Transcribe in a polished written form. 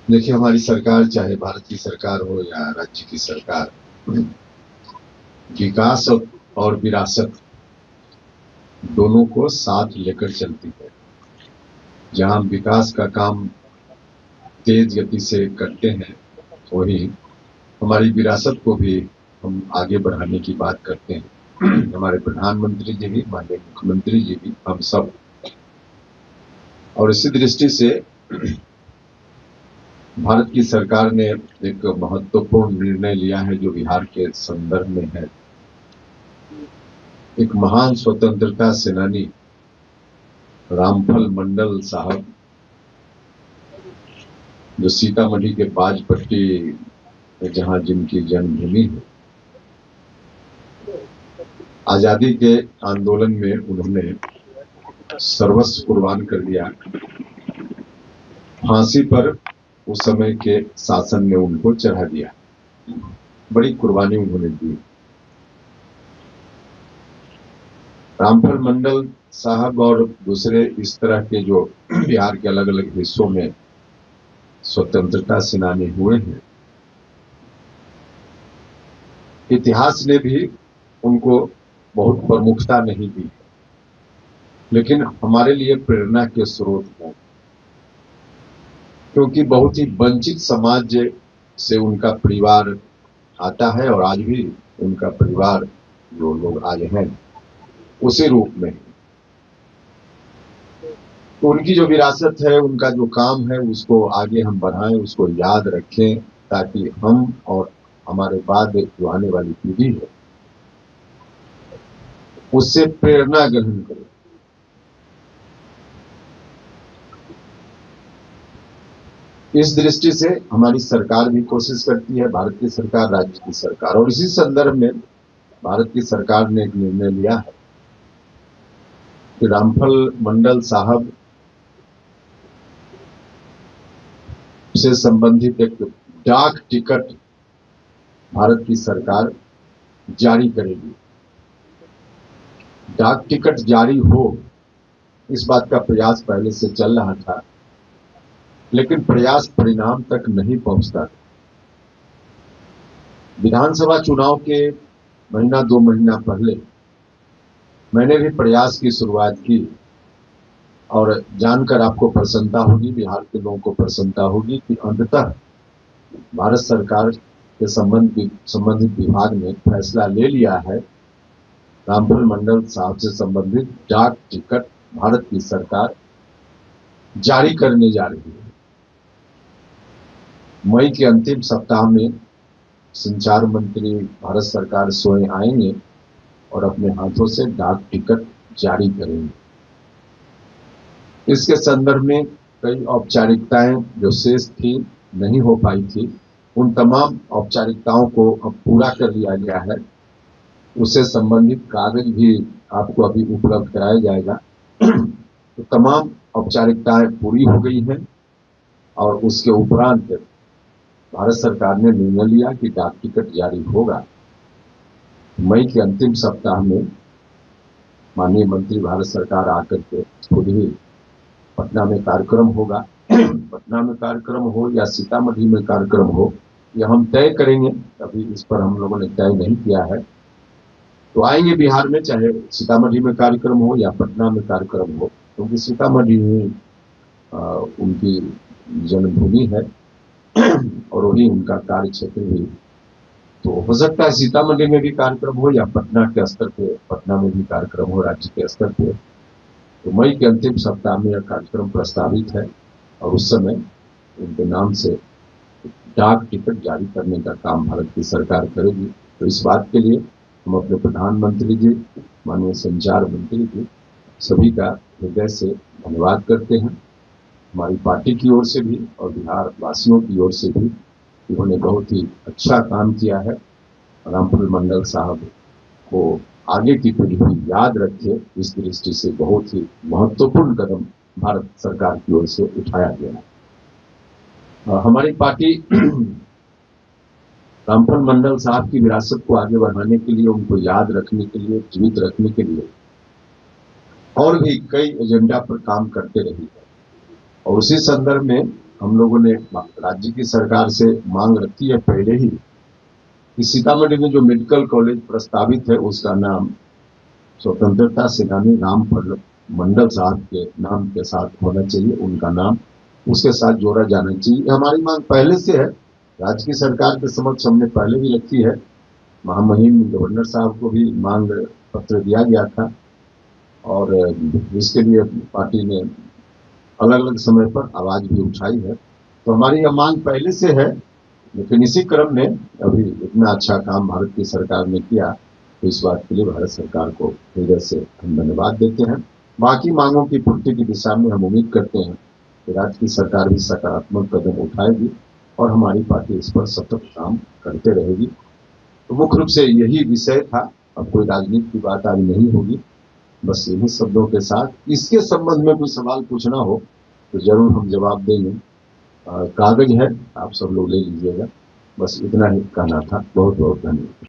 देखिए, हमारी सरकार, चाहे भारत की सरकार हो या राज्य की सरकार, विकास और विरासत दोनों को साथ लेकर चलती है। जहां विकास का काम तेज गति से करते हैं, वही हमारी विरासत को भी हम आगे बढ़ाने की बात करते हैं। हमारे प्रधानमंत्री जी भी, माननीय मुख्यमंत्री जी भी, हम सब। और इसी दृष्टि से भारत की सरकार ने एक महत्वपूर्ण निर्णय लिया है जो बिहार के संदर्भ में है। एक महान स्वतंत्रता सेनानी रामफल मंडल साहब, जो सीतामढ़ी के बाजपट्टी में जहां जिनकी जन्मभूमि है, आजादी के आंदोलन में उन्होंने सर्वस्व कुर्बान कर दिया। फांसी पर उस समय के शासन ने उनको चढ़ा दिया। बड़ी कुर्बानी उन्होंने दी। रामफल मंडल साहब और दूसरे इस तरह के जो बिहार के अलग अलग हिस्सों में स्वतंत्रता सेनानी हुए हैं, इतिहास ने भी उनको बहुत प्रमुखता नहीं दी, लेकिन हमारे लिए प्रेरणा के स्रोत हैं। क्योंकि बहुत ही वंचित समाज से उनका परिवार आता है और आज भी उनका परिवार, जो लोग आज हैं, उसी रूप में। तो उनकी जो विरासत है, उनका जो काम है, उसको आगे हम बढ़ाएं, उसको याद रखें, ताकि हम और हमारे बाद जो आने वाली पीढ़ी है, उससे प्रेरणा ग्रहण करें। इस दृष्टि से हमारी सरकार भी कोशिश करती है, भारत की सरकार, राज्य की सरकार। और इसी संदर्भ में भारत की सरकार ने एक निर्णय लिया है कि रामफल मंडल साहब से संबंधित एक डाक टिकट भारत की सरकार जारी करेगी। डाक टिकट जारी हो, इस बात का प्रयास पहले से चल रहा था, लेकिन प्रयास परिणाम तक नहीं पहुंचता। विधानसभा चुनाव के महीना 2 महीना पहले मैंने भी प्रयास की शुरुआत की, और जानकर आपको प्रसन्नता होगी, बिहार के लोगों को प्रसन्नता होगी कि अंततः भारत सरकार के संबंधित विभाग ने फैसला ले लिया है। रामफल मंडल साहब से संबंधित डाक टिकट भारत की सरकार जारी करने जा रही है। मई के अंतिम सप्ताह में संचार मंत्री भारत सरकार स्वयं आएंगे और अपने हाथों से डाक टिकट जारी करेंगे। इसके संदर्भ में कई औपचारिकताएं जो शेष थी, नहीं हो पाई थी, उन तमाम औपचारिकताओं को अब पूरा कर लिया गया है। उससे संबंधित कागज भी आपको अभी उपलब्ध कराया जाएगा। तो तमाम औपचारिकताएं पूरी हो गई हैं, और उसके उपरांत भारत सरकार ने निर्णय लिया कि डाक टिकट जारी होगा। मई के अंतिम सप्ताह में माननीय मंत्री भारत सरकार आकर के खुद ही पटना में कार्यक्रम होगा। पटना में कार्यक्रम हो या सीतामढ़ी में कार्यक्रम हो, यह हम तय करेंगे। अभी इस पर हम लोगों ने तय नहीं किया है। तो आएंगे बिहार में, चाहे सीतामढ़ी में कार्यक्रम हो या पटना में कार्यक्रम हो, क्योंकि सीतामढ़ी में उनकी जन्मभूमि है और वही उनका कार्य क्षेत्र भी। तो हो सकता है सीतामढ़ी में भी कार्यक्रम हो या पटना के स्तर पे, पटना में भी कार्यक्रम हो राज्य के स्तर पे। तो मई के अंतिम सप्ताह में यह कार्यक्रम प्रस्तावित है, और उस समय उनके नाम से डाक टिकट जारी करने का काम भारत की सरकार करेगी। तो इस बात के लिए हम अपने प्रधानमंत्री जी, माननीय संचार मंत्री जी, सभी का हृदय से धन्यवाद करते हैं। हमारी पार्टी की ओर से भी और बिहार वासियों की ओर से भी उन्होंने बहुत ही अच्छा काम किया है। रामफल मंडल साहब को आगे की पीढ़ी भी याद रखे, इस दृष्टि से बहुत ही महत्वपूर्ण कदम भारत सरकार की ओर से उठाया गया है। हमारी पार्टी रामफल मंडल साहब की विरासत को आगे बढ़ाने के लिए, उनको याद रखने के लिए, जीवित रखने के लिए और भी कई एजेंडा पर काम करते रही है। और उसी संदर्भ में हम लोगों ने राज्य की सरकार से मांग रखी है पहले ही कि सीतामढ़ी में जो मेडिकल कॉलेज प्रस्तावित है उसका नाम स्वतंत्रता सेनानी राम मंडल साहब के नाम के साथ होना चाहिए। उनका नाम उसके साथ जोड़ा जाना चाहिए। हमारी मांग पहले से है, राज्य की सरकार के समक्ष हमने पहले भी रखी है। महामहिम गवर्नर साहब को भी मांग पत्र दिया गया था और इसके लिए पार्टी ने अलग अलग समय पर आवाज भी उठाई है। तो हमारी यह मांग पहले से है, लेकिन इसी क्रम में अभी इतना अच्छा काम भारत की सरकार ने किया, तो इस बात के लिए भारत सरकार को हृदय से हम धन्यवाद देते हैं। बाकी मांगों की पूर्ति की दिशा में हम उम्मीद करते हैं कि राज्य की सरकार भी सकारात्मक कदम उठाएगी और हमारी पार्टी इस पर सतत काम करते रहेगी। तो मुख्य रूप से यही विषय था। अब कोई राजनीति की बात आज नहीं होगी, बस इन्हीं शब्दों के साथ इसके संबंध में कोई सवाल पूछना हो तो जरूर हम जवाब देंगे। कागज है, आप सब लोग ले लीजिएगा। बस इतना ही कहना था। बहुत बहुत धन्यवाद।